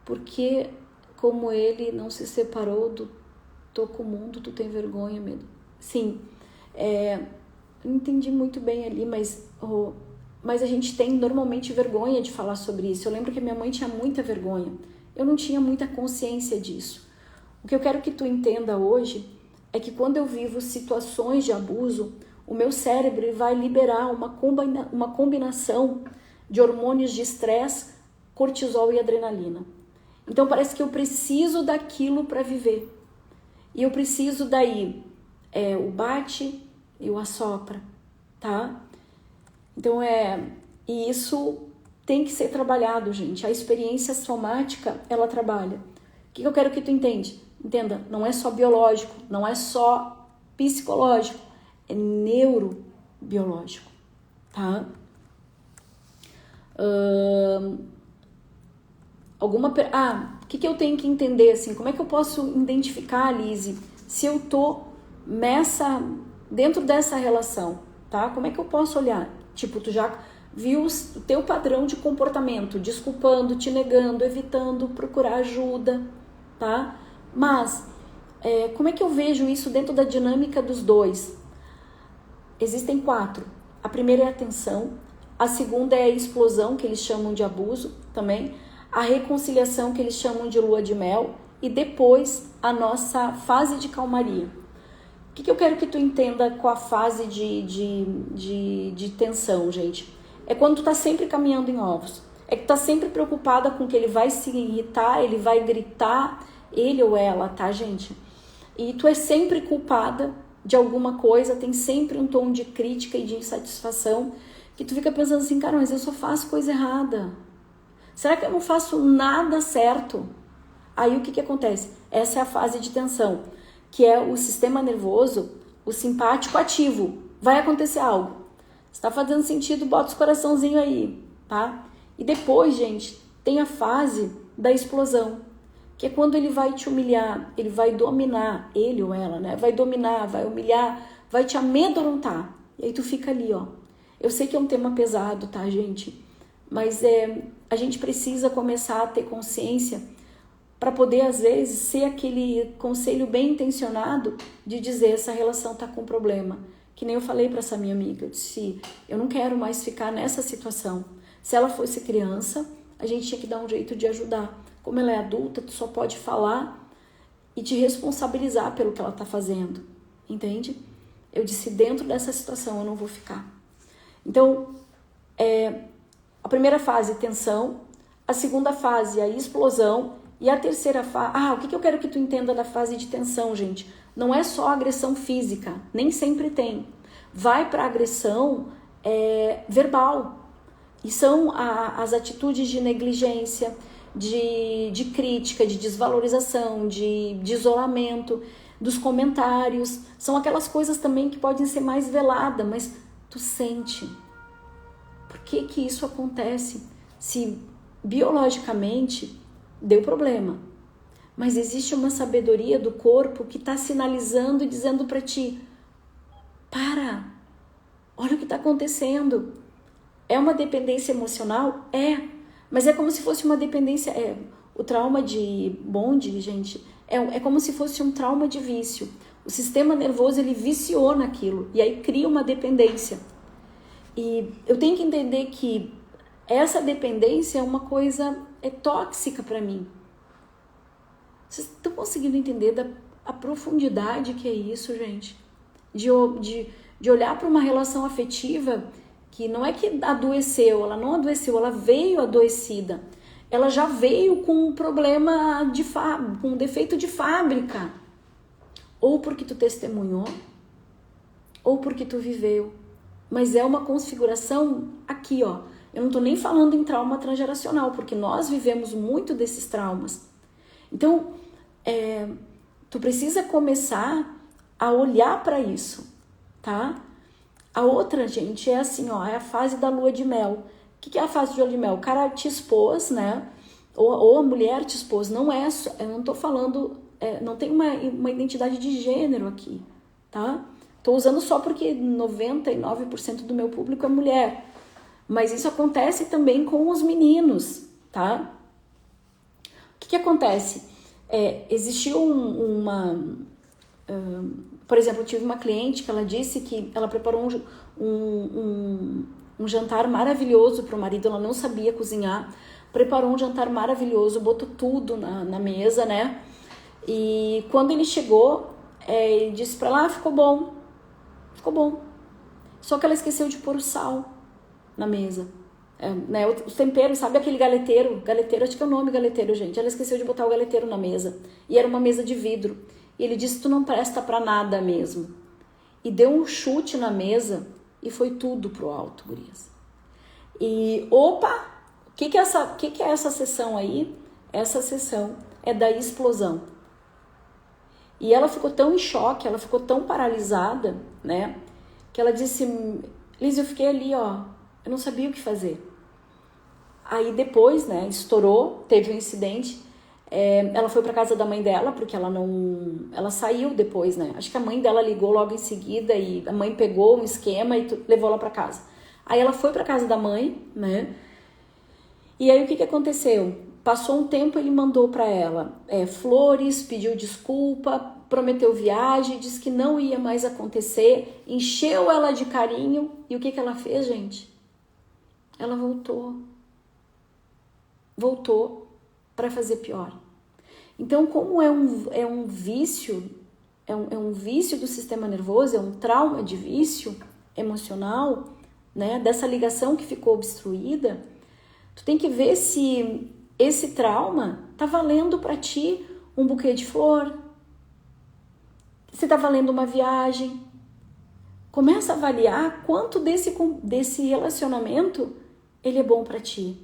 Porque como ele não se separou do toco mundo, tu tem vergonha, medo. Sim, não entendi muito bem ali, mas a gente tem normalmente vergonha de falar sobre isso. Eu lembro que minha mãe tinha muita vergonha. Eu não tinha muita consciência disso. O que eu quero que tu entenda hoje é que quando eu vivo situações de abuso, o meu cérebro vai liberar uma combinação de hormônios de estresse, cortisol e adrenalina. Então parece que eu preciso daquilo para viver. E eu preciso daí o bate e o assopra, tá? Então e isso tem que ser trabalhado, gente. A experiência somática, ela trabalha. O que eu quero que tu entenda? Não é só biológico, não é só psicológico, é neurobiológico, tá? O que eu tenho que entender, assim, como é que eu posso identificar, Lise, se eu tô dentro dessa relação, tá? Como é que eu posso olhar? Tipo, tu já viu o teu padrão de comportamento, desculpando, te negando, evitando, procurar ajuda, tá? Mas, como é que eu vejo isso dentro da dinâmica dos dois? Existem 4. A primeira é a tensão, a segunda é a explosão, que eles chamam de abuso também, a reconciliação, que eles chamam de lua de mel, e depois a nossa fase de calmaria. O que eu quero que tu entenda com a fase de tensão, gente? É quando tu tá sempre caminhando em ovos. É que tu tá sempre preocupada com que ele vai se irritar, ele vai gritar, ele ou ela, tá, gente? E tu é sempre culpada de alguma coisa, tem sempre um tom de crítica e de insatisfação, que tu fica pensando assim, cara, mas eu só faço coisa errada. Será que eu não faço nada certo? Aí o que acontece? Essa é a fase de tensão, que é o sistema nervoso, o simpático ativo. Vai acontecer algo. Se tá fazendo sentido, bota os coraçãozinhos aí, tá? E depois, gente, tem a fase da explosão, que é quando ele vai te humilhar, ele vai dominar, ele ou ela, né? Vai dominar, vai humilhar, vai te amedrontar. E aí tu fica ali, ó. Eu sei que é um tema pesado, tá, gente? Mas a gente precisa começar a ter consciência para poder, às vezes, ser aquele conselho bem intencionado de dizer, essa relação tá com problema. Que nem eu falei para essa minha amiga, eu disse, eu não quero mais ficar nessa situação. Se ela fosse criança, a gente tinha que dar um jeito de ajudar. Como ela é adulta, tu só pode falar e te responsabilizar pelo que ela tá fazendo, entende? Eu disse, dentro dessa situação eu não vou ficar. Então, a primeira fase, tensão, a segunda fase, a explosão, e a terceira fase... o que eu quero que tu entenda da fase de tensão, gente? Não é só agressão física, nem sempre tem. Vai para agressão verbal. E são as atitudes de negligência, de crítica, de desvalorização, de isolamento, dos comentários. São aquelas coisas também que podem ser mais veladas, mas tu sente. Por que isso acontece? Se biologicamente deu problema, mas existe uma sabedoria do corpo que está sinalizando e dizendo para ti, olha o que está acontecendo. É uma dependência emocional? Mas é como se fosse uma dependência, o trauma de bonde, gente, é como se fosse um trauma de vício. O sistema nervoso, ele viciou naquilo, e aí cria uma dependência. E eu tenho que entender que essa dependência é uma coisa tóxica para mim. Vocês estão conseguindo entender a profundidade que é isso, gente? De olhar para uma relação afetiva que não é que adoeceu, ela não adoeceu, ela veio adoecida. Ela já veio com um problema com um defeito de fábrica. Ou porque tu testemunhou, ou porque tu viveu. Mas é uma configuração aqui, ó. Eu não tô nem falando em trauma transgeracional, porque nós vivemos muito desses traumas. Então, tu precisa começar a olhar para isso, tá? A outra, gente, é assim, ó, é a fase da lua de mel. O que é a fase de lua de mel? O cara te expôs, né? Ou a mulher te expôs. Não é, eu não tô falando, não tem uma identidade de gênero aqui, tá? Tô usando só porque 99% do meu público é mulher. Mas isso acontece também com os meninos, tá? O que acontece? Existiu por exemplo, eu tive uma cliente que ela disse que ela preparou um jantar maravilhoso para o marido, ela não sabia cozinhar, preparou um jantar maravilhoso, botou tudo na mesa, né? E quando ele chegou, ele disse para ela, ficou bom. Só que ela esqueceu de pôr o sal na mesa. Né? Os temperos, sabe aquele galeteiro? Galeteiro, acho que é o nome galeteiro, gente. Ela esqueceu de botar o galeteiro na mesa. E era uma mesa de vidro. E ele disse, tu não presta pra nada mesmo. E deu um chute na mesa e foi tudo pro alto, gurias. E, opa! O que é essa sessão aí? Essa sessão é da explosão. E ela ficou tão em choque, ela ficou tão paralisada, né? Que ela disse, Liz, eu fiquei ali, ó. Eu não sabia o que fazer. Aí depois, né, estourou, teve um incidente. Ela foi para casa da mãe dela, porque ela saiu depois, né? Acho que a mãe dela ligou logo em seguida e a mãe pegou um esquema e levou ela para casa. Aí ela foi para casa da mãe, né? E aí o que aconteceu? Passou um tempo, ele mandou para ela flores, pediu desculpa, prometeu viagem, disse que não ia mais acontecer, encheu ela de carinho. E o que ela fez, gente? Ela voltou para fazer pior. Então, como é um vício, é um vício do sistema nervoso, é um trauma de vício emocional, né, dessa ligação que ficou obstruída, tu tem que ver se esse trauma tá valendo para ti um buquê de flor, se tá valendo uma viagem. Começa a avaliar quanto desse relacionamento ele é bom para ti.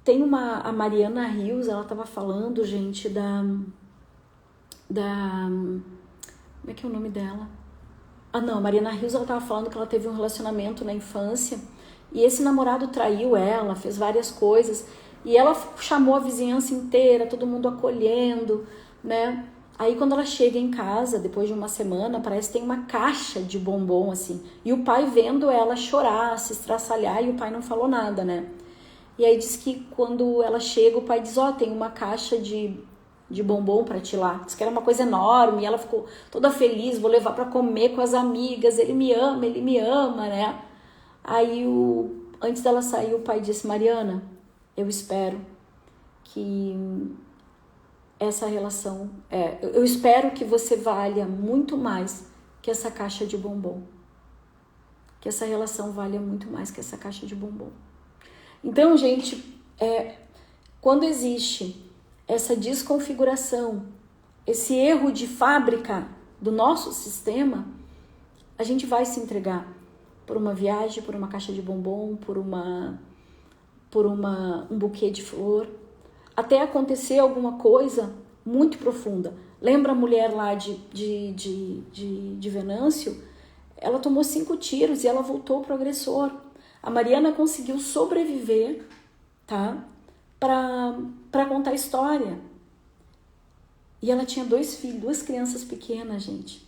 Tem a Mariana Rios, ela tava falando, gente, como é que é o nome dela? A Mariana Rios, ela tava falando que ela teve um relacionamento na infância e esse namorado traiu ela, fez várias coisas e ela chamou a vizinhança inteira, todo mundo acolhendo, né? Aí quando ela chega em casa, depois de uma semana, parece que tem uma caixa de bombom, assim. E o pai vendo ela chorar, se estraçalhar, e o pai não falou nada, né? E aí diz que quando ela chega, o pai diz, tem uma caixa de bombom pra ti lá. Diz que era uma coisa enorme, e ela ficou toda feliz, vou levar pra comer com as amigas, ele me ama, né? Aí, antes dela sair, o pai disse, Mariana, eu espero que essa relação, eu espero que você valha muito mais que essa caixa de bombom. Que essa relação valha muito mais que essa caixa de bombom. Então, gente, quando existe essa desconfiguração, esse erro de fábrica do nosso sistema, a gente vai se entregar por uma viagem, por uma caixa de bombom, por um buquê de flor, até acontecer alguma coisa muito profunda. Lembra a mulher lá de Venâncio? Ela tomou 5 tiros e ela voltou pro agressor. A Mariana conseguiu sobreviver, tá? Para contar a história. E ela tinha 2 filhos, 2 crianças pequenas, gente.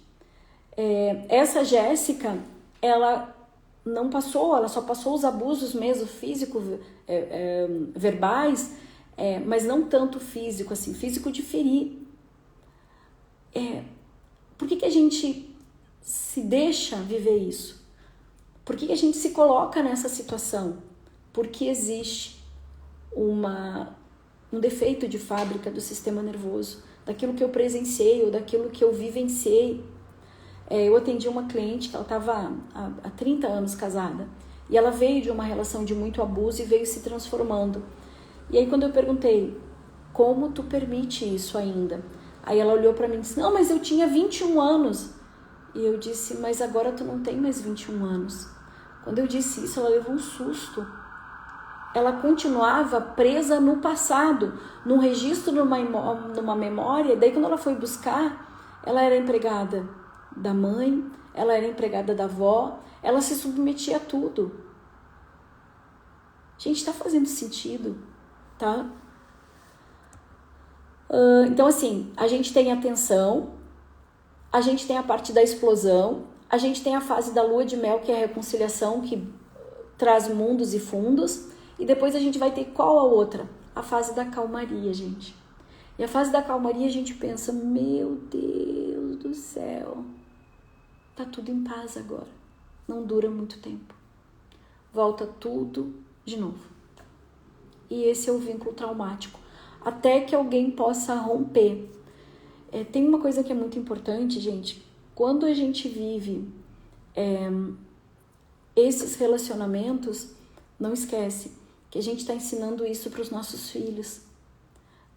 Essa Jéssica, ela não passou, ela só passou os abusos mesmo, físicos, verbais, mas não tanto físico, assim, físico de ferir. Por que a gente se deixa viver isso? Por que a gente se coloca nessa situação? Porque existe um defeito de fábrica do sistema nervoso, daquilo que eu presenciei ou daquilo que eu vivenciei. Eu atendi uma cliente que ela estava há 30 anos casada e ela veio de uma relação de muito abuso e veio se transformando. E aí quando eu perguntei, como tu permite isso ainda? Aí ela olhou para mim e disse, não, mas eu tinha 21 anos. E eu disse, mas agora tu não tem mais 21 anos. Quando eu disse isso, ela levou um susto. Ela continuava presa no passado, num registro, numa memória. Daí quando ela foi buscar, ela era empregada da mãe, ela era empregada da avó, ela se submetia a tudo. Gente, tá fazendo sentido, tá? Então assim, a gente tem a tensão, a gente tem a parte da explosão, a gente tem a fase da lua de mel, que é a reconciliação, que traz mundos e fundos, e depois a gente vai ter qual a outra? A fase da calmaria, gente. E a fase da calmaria a gente pensa, meu Deus do céu, tá tudo em paz agora. Não dura muito tempo. Volta tudo de novo. E esse é o vínculo traumático. Até que alguém possa romper. Tem uma coisa que é muito importante, gente. Quando a gente vive esses relacionamentos, não esquece que a gente está ensinando isso para os nossos filhos.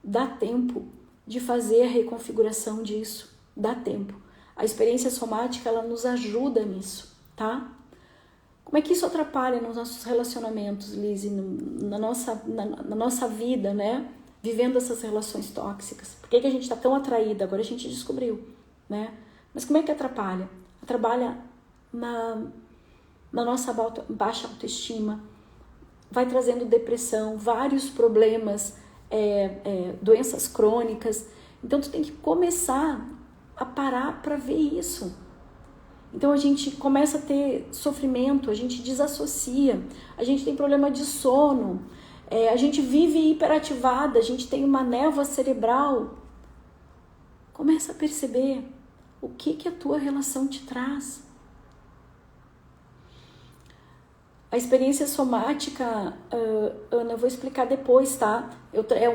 Dá tempo de fazer a reconfiguração disso. Dá tempo. A experiência somática, ela nos ajuda nisso, tá? Como é que isso atrapalha nos nossos relacionamentos, Lizzy, na nossa vida, né? Vivendo essas relações tóxicas. Por que a gente está tão atraída? Agora a gente descobriu, né? Mas como é que atrapalha? Atrapalha na nossa baixa autoestima, vai trazendo depressão, vários problemas, doenças crônicas. Então tu tem que começar a parar para ver isso. Então a gente começa a ter sofrimento, a gente desassocia, a gente tem problema de sono, a gente vive hiperativada, a gente tem uma névoa cerebral. Começa a perceber o que a tua relação te traz. A experiência somática, Ana, eu vou explicar depois, tá? É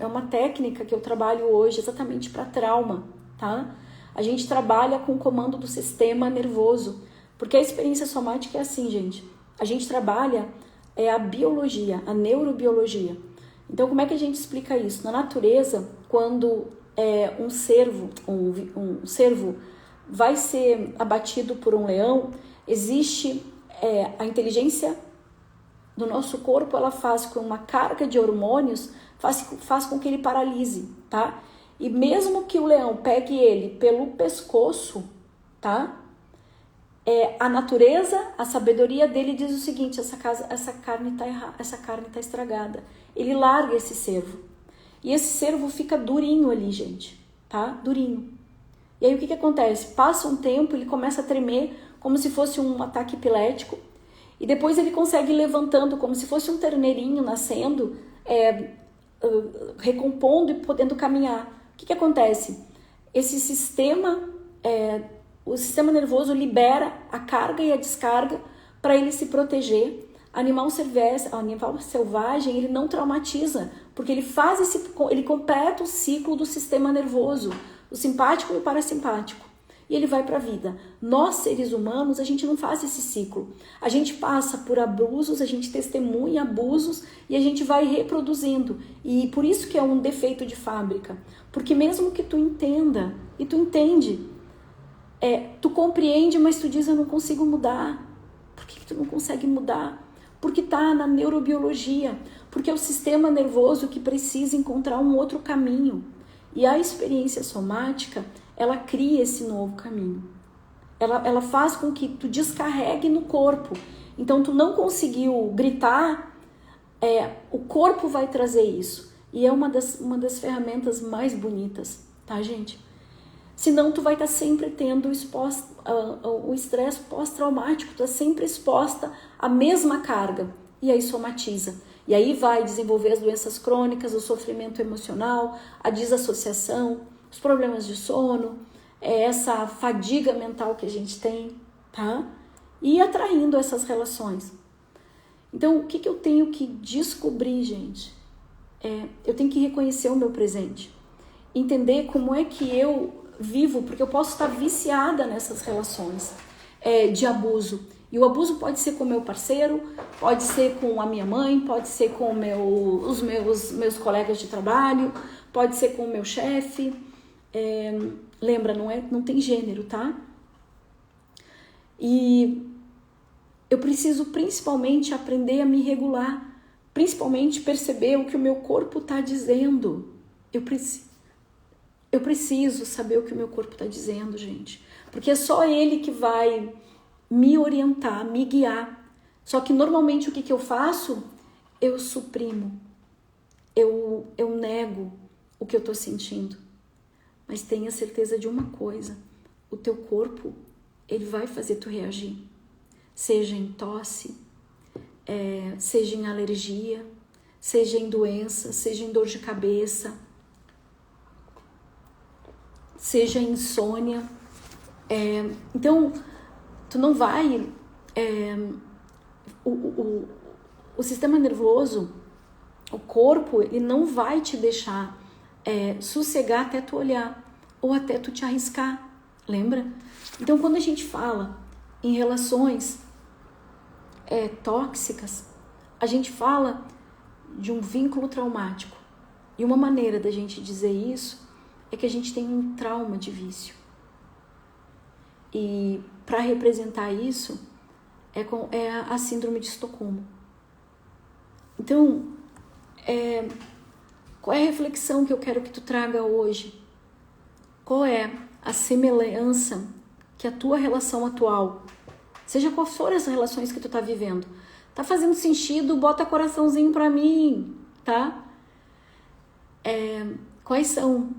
uma técnica que eu trabalho hoje exatamente para trauma, tá? A gente trabalha com o comando do sistema nervoso, porque a experiência somática é assim, gente. A gente trabalha a biologia, a neurobiologia. Então, como é que a gente explica isso? Na natureza, quando um cervo vai ser abatido por um leão, existe a inteligência do nosso corpo, ela faz com uma carga de hormônios, faz com que ele paralise, tá? E mesmo que o leão pegue ele pelo pescoço, tá? A natureza, a sabedoria dele diz o seguinte, essa carne tá estragada. Ele larga esse cervo. E esse cervo fica durinho ali, gente, tá? Durinho. E aí o que acontece? Passa um tempo, ele começa a tremer como se fosse um ataque epilético. E depois ele consegue ir levantando como se fosse um terneirinho nascendo, recompondo e podendo caminhar. O que acontece? Esse sistema, o sistema nervoso libera a carga e a descarga para ele se proteger. Animal selvagem, ele não traumatiza, porque ele completa o ciclo do sistema nervoso, o simpático e o parasimpático, e ele vai para a vida. Nós, seres humanos, a gente não faz esse ciclo. A gente passa por abusos, a gente testemunha abusos e a gente vai reproduzindo. E por isso que é um defeito de fábrica. Porque mesmo que tu entenda, e tu entende, tu compreende, mas tu diz, eu não consigo mudar. Por que tu não consegue mudar? Porque tá na neurobiologia, porque é o sistema nervoso que precisa encontrar um outro caminho. E a experiência somática, ela cria esse novo caminho. Ela faz com que tu descarregue no corpo. Então, tu não conseguiu gritar, o corpo vai trazer isso. E é uma das ferramentas mais bonitas, tá, gente? Senão, tu vai estar sempre tendo o estresse pós-traumático, tu está sempre exposta à mesma carga. E aí somatiza. E aí vai desenvolver as doenças crônicas, o sofrimento emocional, a desassociação, os problemas de sono, é essa fadiga mental que a gente tem, tá? E atraindo essas relações. Então, o que eu tenho que descobrir, gente? Eu tenho que reconhecer o meu presente. Entender como é que eu vivo, porque eu posso estar viciada nessas relações de abuso. E o abuso pode ser com o meu parceiro, pode ser com a minha mãe, pode ser com os meus colegas de trabalho, pode ser com o meu chefe. Lembra, não tem gênero, tá? E eu preciso principalmente aprender a me regular, principalmente perceber o que o meu corpo está dizendo. Eu preciso saber o que o meu corpo está dizendo, gente. Porque é só ele que vai me orientar, me guiar. Só que normalmente o que eu faço? Eu suprimo. Eu nego o que eu estou sentindo. Mas tenha certeza de uma coisa. O teu corpo, ele vai fazer tu reagir. Seja em tosse, seja em alergia, seja em doença, seja em dor de cabeça, seja em insônia. Então, tu não vai... O sistema nervoso, o corpo, ele não vai te deixar sossegar até tu olhar ou até tu te arriscar, lembra? Então, quando a gente fala em relações tóxicas, a gente fala de um vínculo traumático. E uma maneira da gente dizer isso é que a gente tem um trauma de vício. E para representar isso é a síndrome de Estocolmo. Então, qual é a reflexão que eu quero que tu traga hoje? Qual é a semelhança que a tua relação atual, seja qual for as relações que tu tá vivendo, tá fazendo sentido? Bota coraçãozinho pra mim, tá? Quais são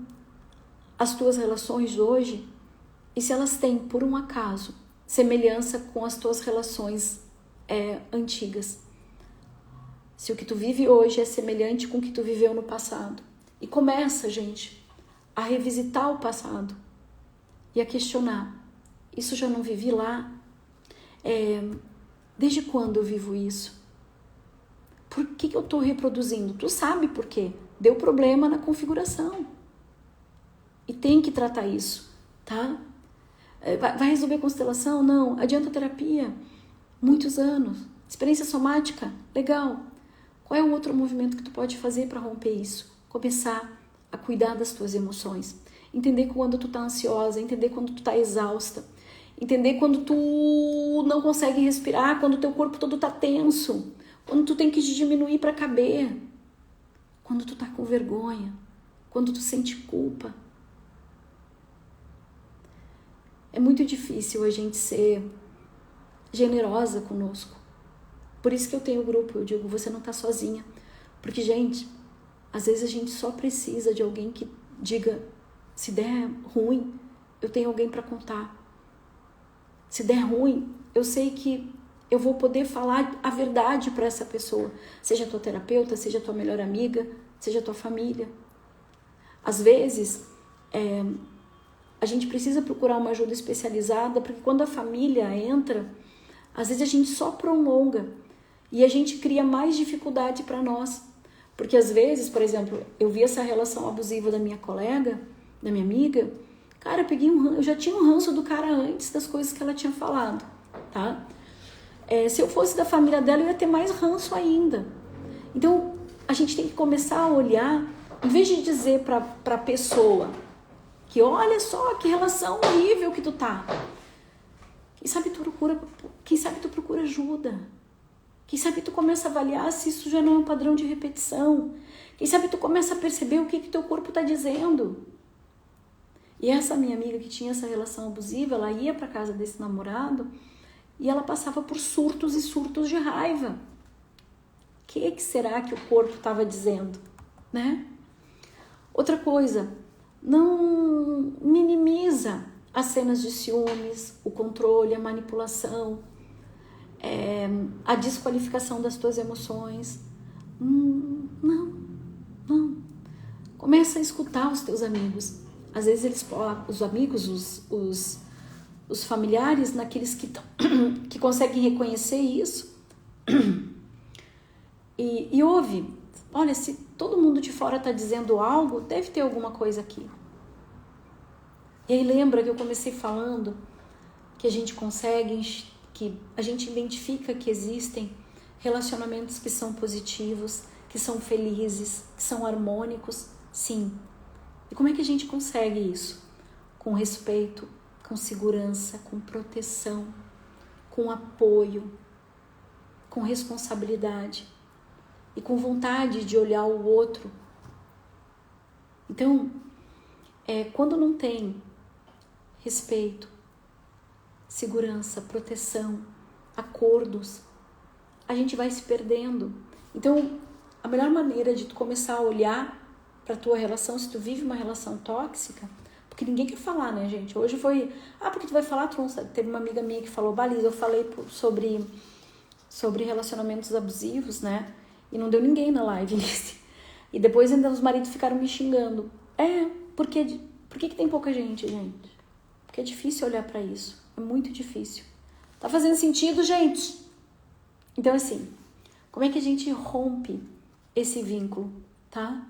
as tuas relações hoje? E se elas têm, por um acaso, semelhança com as tuas relações antigas? Se o que tu vive hoje é semelhante com o que tu viveu no passado. E começa, gente, a revisitar o passado e a questionar. Isso já não vivi lá? Desde quando eu vivo isso? Por que eu estou reproduzindo? Tu sabe por quê? Deu problema na configuração. E tem que tratar isso, tá? Vai resolver constelação? Não. Adianta terapia? Muitos anos. Experiência somática? Legal. Qual é o outro movimento que tu pode fazer para romper isso? Começar a cuidar das tuas emoções. Entender quando tu tá ansiosa, entender quando tu tá exausta. Entender quando tu não consegue respirar, quando teu corpo todo tá tenso. Quando tu tem que diminuir para caber. Quando tu tá com vergonha. Quando tu sente culpa. É muito difícil a gente ser generosa conosco. Por isso que eu tenho grupo, eu digo, você não tá sozinha. Porque, gente, às vezes a gente só precisa de alguém que diga, se der ruim, eu tenho alguém para contar. Se der ruim, eu sei que eu vou poder falar a verdade para essa pessoa. Seja tua terapeuta, seja tua melhor amiga, seja tua família. Às vezes, a gente precisa procurar uma ajuda especializada, porque quando a família entra, às vezes a gente só prolonga e a gente cria mais dificuldade para nós. Porque às vezes, por exemplo, eu vi essa relação abusiva da minha colega, da minha amiga, cara, eu já tinha um ranço do cara antes das coisas que ela tinha falado, tá? Se eu fosse da família dela, eu ia ter mais ranço ainda. Então, a gente tem que começar a olhar, em vez de dizer pra pessoa que olha só que relação horrível que tu tá. Quem sabe tu procura ajuda. Quem sabe tu começa a avaliar se isso já não é um padrão de repetição. Quem sabe tu começa a perceber o que teu corpo tá dizendo. E essa minha amiga que tinha essa relação abusiva, ela ia pra casa desse namorado e ela passava por surtos e surtos de raiva. O que será que o corpo estava dizendo, né? Outra coisa, não minimiza as cenas de ciúmes, o controle, a manipulação, a desqualificação das tuas emoções. Não. Começa a escutar os teus amigos. às vezes os amigos, os familiares, naqueles que conseguem reconhecer isso e ouve. Olha, se todo mundo de fora está dizendo algo, deve ter alguma coisa aqui. E aí lembra que eu comecei falando que a gente consegue, que a gente identifica que existem relacionamentos que são positivos, que são felizes, que são harmônicos? Sim. E como é que a gente consegue isso? Com respeito, com segurança, com proteção, com apoio, com responsabilidade e com vontade de olhar o outro. Então, quando não tem respeito, segurança, proteção, acordos, a gente vai se perdendo. Então, a melhor maneira de tu começar a olhar para tua relação, se tu vive uma relação tóxica, porque ninguém quer falar, né, gente? Hoje foi, porque tu vai falar, tu não sabe. Teve uma amiga minha que falou, Baliza, eu falei sobre relacionamentos abusivos, né? E não deu ninguém na live. E depois ainda os maridos ficaram me xingando. Por que tem pouca gente? Porque é difícil olhar para isso. É muito difícil. Tá fazendo sentido, gente? Então, assim, como é que a gente rompe esse vínculo, tá?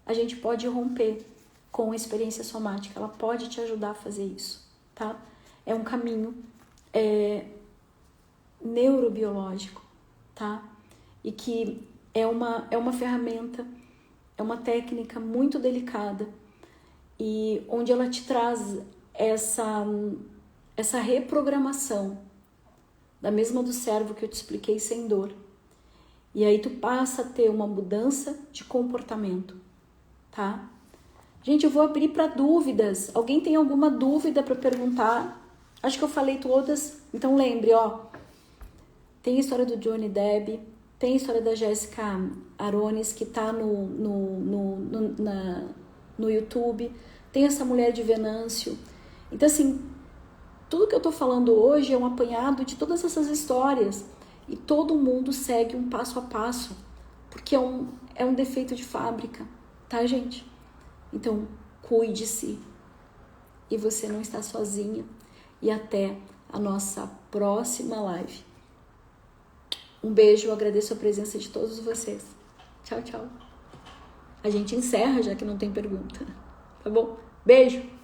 A gente pode romper com a experiência somática. Ela pode te ajudar a fazer isso, tá? É um caminho neurobiológico, tá? E que é uma ferramenta, é uma técnica muito delicada e onde ela te traz essa reprogramação da mesma do cérebro que eu te expliquei, sem dor. E aí tu passa a ter uma mudança de comportamento, tá? Gente, eu vou abrir para dúvidas. Alguém tem alguma dúvida para perguntar? Acho que eu falei todas. Então lembre, tem a história do Johnny Depp, tem a história da Jéssica Arones, que tá no YouTube, tem essa mulher de Venâncio. Então, assim, tudo que eu tô falando hoje é um apanhado de todas essas histórias. E todo mundo segue um passo a passo, porque é um defeito de fábrica, tá, gente? Então, cuide-se. E você não está sozinha. E até a nossa próxima live. Um beijo, eu agradeço a presença de todos vocês. Tchau, tchau. A gente encerra, já que não tem pergunta. Tá bom? Beijo!